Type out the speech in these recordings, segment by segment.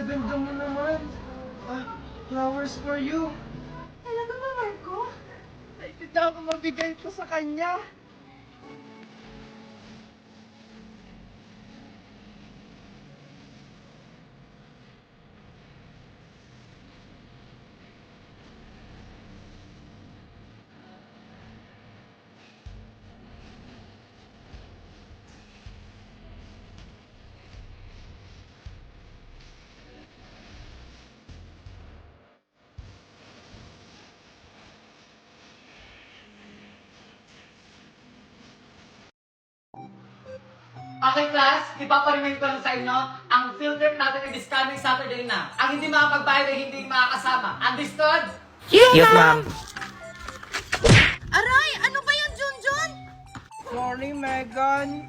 ganda mo naman. Flowers for you. Talaga ba, Marco? Ay, hindi ako mabigay ito sa kanya. Okay class, ipaparimend ko lang sa inyo, ang field trip natin ay this coming Saturday na. Ang hindi makapagbayad ay hindi makakasama. Understood? Yes, ma'am. Aray! Ano ba yung Junjun? Sorry, Megan.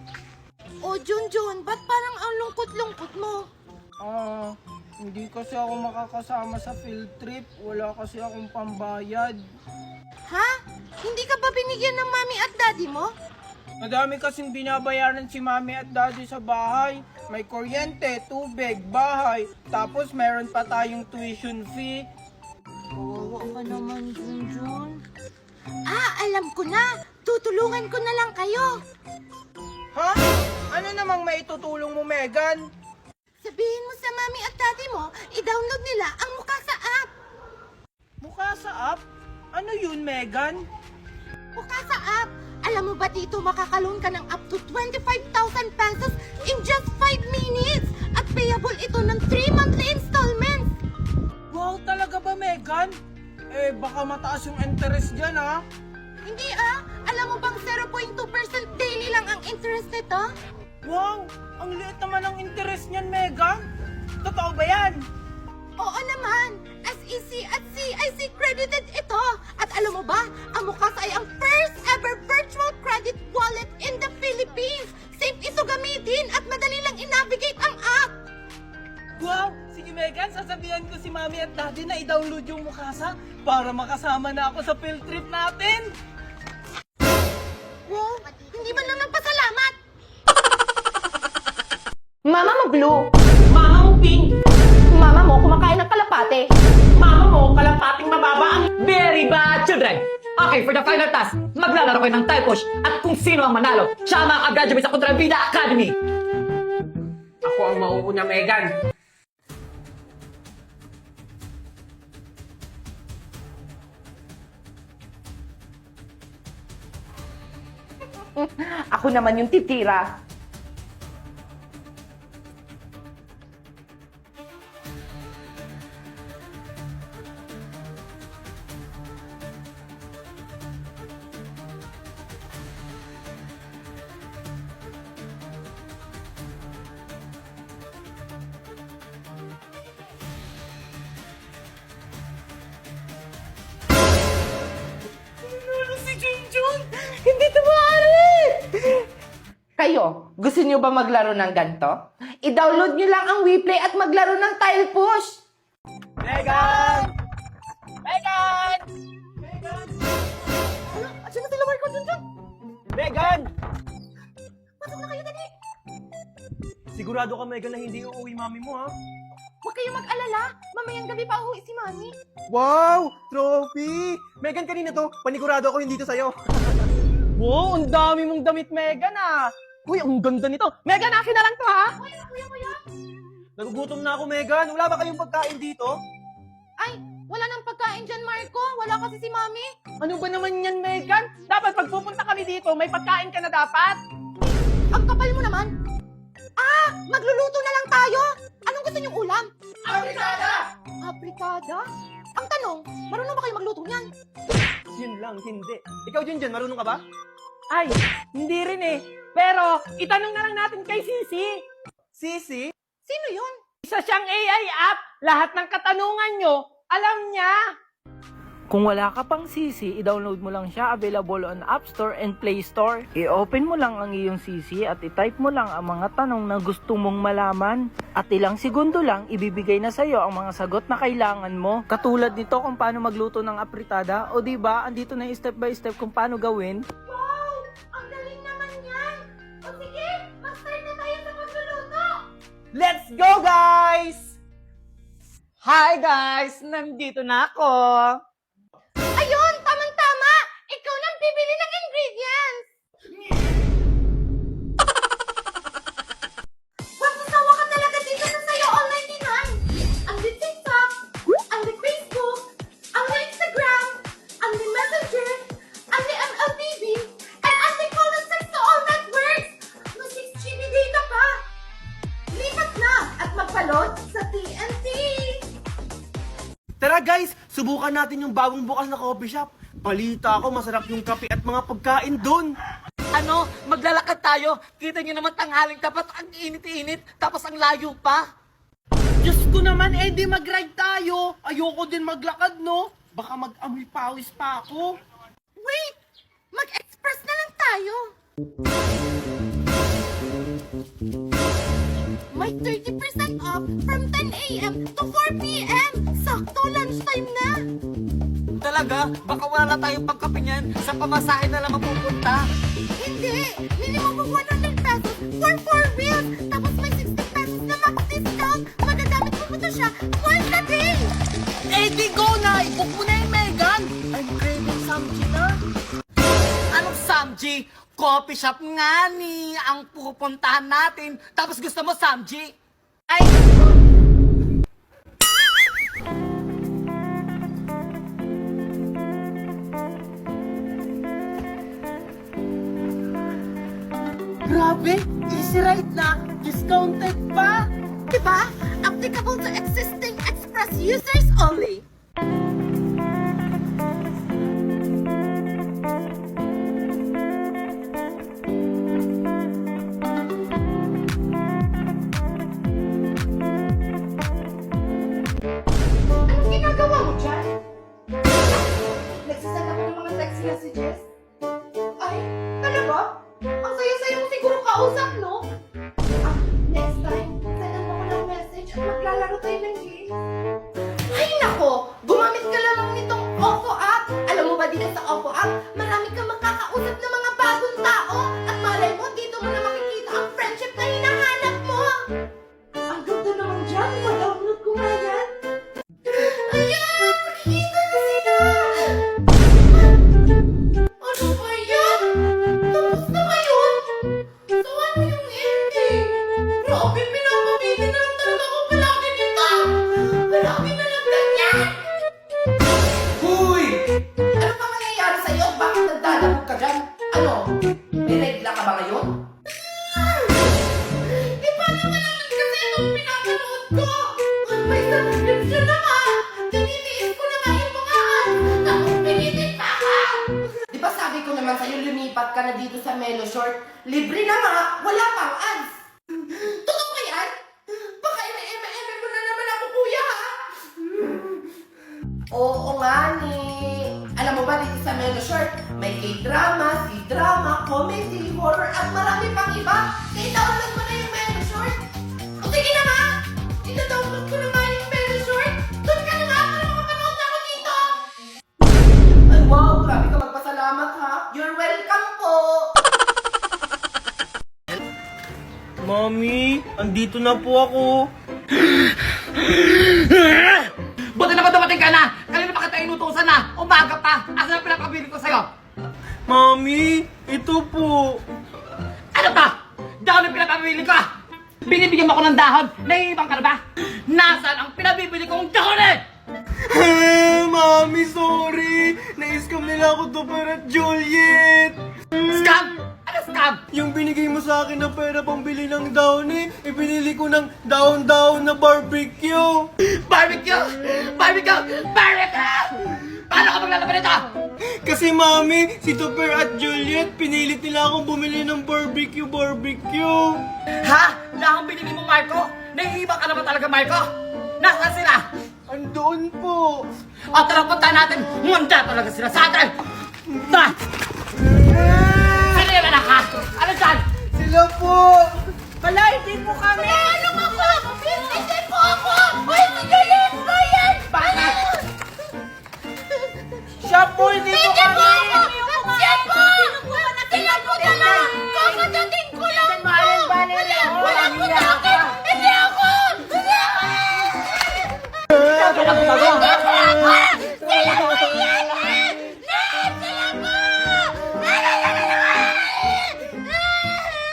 O Junjun, ba't parang ang lungkot-lungkot mo? Hindi kasi ako makakasama sa field trip. Wala kasi akong pambayad. Ha? Hindi ka ba binigyan ng mami at daddy mo? Madami kasing binabayaran si mami at daddy sa bahay. May kuryente, tubig, bahay. Tapos meron pa tayong tuition fee. Kawawa ka naman, Junjun. Alam ko na! Tutulungan ko na lang kayo! Ha? Ano namang maitutulong mo, Megan? Sabihin mo sa mami at daddy mo, i-download nila ang Mukasa app! Mukha sa app? Ano yun, Megan? Mukasa app! Alam mo ba dito makakaloan ka ng up to 25,000 pesos in just 5 minutes? At payable ito ng 3 monthly installments! Wow, talaga ba, Megan? Baka mataas yung interest dyan, ha? Hindi Alam mo bang 0.2% daily lang ang interest nito? Wow, ang liit naman ang interest niyan, Megan. Totoo ba yan? Oo naman! SEC at CIC credited ito! At alam mo ba, ang Mukasa ay ang first ever virtual credit wallet in the Philippines! Safe ito gamitin at madali lang i-navigate ang app! Wow! Sige, Megan, sasabihan ko si Mami at Daddy na i-download yung Mukasa para makasama na ako sa field trip natin. Wow! Hindi man lang nagpasalamat! Mama mo blue. Mama mo pink. Mama mo kumakain ng kalapate. Mama mo kalapating mababa ang Very bad children! Okay, for the final task, maglalaro kayo ng tile push at kung sino ang manalo, siya ang makakagraduate sa Kontrabida Academy. Ako ang mauuna, Megan. Ako naman yung titira. Si Junjun! Hindi ito maaari! Kayo, gusto niyo ba maglaro ng ganito? I-download niyo lang ang WePlay at maglaro ng tile push! Megan! Megan! Asan na sila Marco Junjun? Megan! Pasok na kayo dali! Sigurado ka, Megan, na hindi uuwi mami mo, ha? Huwag kayong mag-alala! Mamayang gabi pa uwi si mami! Wow! Trophy! Megan, kanina to. Panigurado ako hindi to sa'yo. Wow, ang dami mong damit, Megan, ah! Uy, ang ganda nito! Megan, akin na lang to, ha? Kuya! Nagugutom na ako, Megan. Wala ba kayong pagkain dito? Ay! Wala nang pagkain dyan, Marco! Wala kasi si mami! Ano ba naman yan, Megan? Dapat pag pupunta kami dito, may pagkain ka na dapat. Ang kapal mo naman! Magluluto na lang tayo! Anong gusto niyong ulam? Afrikada! Aprikada? Ang tanong, marunong ba kayo magluto niyan? Yun lang, hindi. Ikaw, Junjun, marunong ka ba? Ay, hindi rin eh. Pero, itanong na lang natin kay Sisi. Sisi? Sino yun? Isa siyang AI app. Lahat ng katanungan nyo, alam niya. Kung wala ka pang Sisi, i-download mo lang siya. Available on App Store and Play Store. I-open mo lang ang iyong Sisi at i-type mo lang ang mga tanong na gusto mong malaman. At ilang segundo lang, ibibigay na sa'yo ang mga sagot na kailangan mo. Katulad nito kung paano magluto ng apritada. O diba, andito na yung step by step kung paano gawin. Wow! Ang galing naman yan! O sige, mag-start na tayo sa magluluto! Let's go, guys! Hi guys! Nandito na ako! Ayun, tamang-tama! Ikaw nang bibili ng ingredients! Magsasawa ka talaga dito sa sayo online ni Nan! Ang di TikTok, ang di Facebook, ang di Instagram, ang di Messenger, ang di MLTV, and ang di call and text to all networks! May 6 GB data pa! Lipat na at magpa-load sa TNT! Tara guys, subukan natin yung bagong bukas na coffee shop. Balita ko, masarap yung kape at mga pagkain dun. Ano? Maglalakad tayo? Kita nyo naman tanghaling tapat, ang init-init, tapos ang layo pa. Diyos ko naman, di mag-ride tayo. Ayoko din maglakad, no? Baka mag-amoy pawis pa ako. Wait! Mag-express na lang tayo! May 30% off from 10 a.m. to 4 p.m. Sakto, lunchtime na! Talaga? Baka wala na tayong pagkape niyan, sa pamasahe na lang mapupunta. Hindi! Minimum of 100 pesos for 4 wheels! Tapos may 60 pesos na max discount! Magagamit mo po ito siya once a day! Di go na! I-book mo na yung Megan! I'm craving something na. Anong Samji? Coffee shop nga ni ang pupuntahan natin. Tapos gusto mo Samji? Ay! Grabe! Easy ride na! Discounted pa! Diba? Applicable to existing express users only! Anong ginagawa mo dyan? Nagsasend ako ng mga text messages? Ay, talaga? Ang saya-saya mo siguro kausap, no? Ah, next time, sendan mo ko ng message at maglalaro tayo ng game. Ay, nako! Gumamit ka lang nitong Oppo app. Alam mo ba dito sa Oppo app, marami kang makakausap ng mga bagong tao. At malay mo, dito mo na makikita ang friendship na hinahanap mo. Ang ganda naman dyan. Ma-download ko nga yan. Ayan! Nakikita na sila! Ano ba yan? Tapos na ba yun? So ano yung ending? Grabe, pinapabili na lang talaga ako palagi nito! Palagi na lang ganyan! Huy! Ano pa mangyayari sa'yo? Bakit nagdadabog ka dyan? Ano? May regla ka ba ngayon? Di ba naman naman kasi itong pinapanood ko? May subscription na nga! Tinitiis ko na nga yung mga ads! Tapos pinitin pa ka! Di ba sabi ko naman sa'yo lumipat ka na dito sa Melo Short? Libre na nga, wala pang ads! Totoo ba yan? Baka eme-eme mo na naman ako, kuya, ha? Oo nga ni. Alam mo ba dito sa Melo Short, may K-drama, C-drama, comedy, horror, at marami pang iba. Kaya download mo na yung Melo Short. O sige na nga! Ita-download ko na nga yung Melo Short. Doon ka na nga para makapanood na ako dito. Ay wow, grabe ka magpasalamat ha. You're welcome po. Mami, andito na po ako. Buti naman dumating ka na! Kanina pa kita inutusan na! Umaga pa! Asa na pinapabili ko sa'yo? Mami, ito po. Ano ba? Dahon ang pinapabili ko! Binibigyan mo ako ng dahon! Naiibang ka na ba? Nasaan ang pinabibili kong dahon eh? Mami, sorry. Na-scam nila ako to para Juliet. Scam! Ano scam? Yung binigay mo sa akin na pera pambili ng daon ibinili ko ng daon-daon na barbecue. Barbecue! Barbecue! Barbecue! Paano ka maglalaban nito? Kasi mami, si Topper at Juliet, pinilit nila akong bumili ng barbecue. Ha? Dahon binili mo, Marco? Naiibang ka na ba talaga, Marco? Nasaan sila? Andoon po. O tara, punta natin! Munda talaga sila sa atin! Ta! Sino yung anak ha? Ano dyan? Sila po. Hala, hindi po kami! Ano ako? Hindi po ako!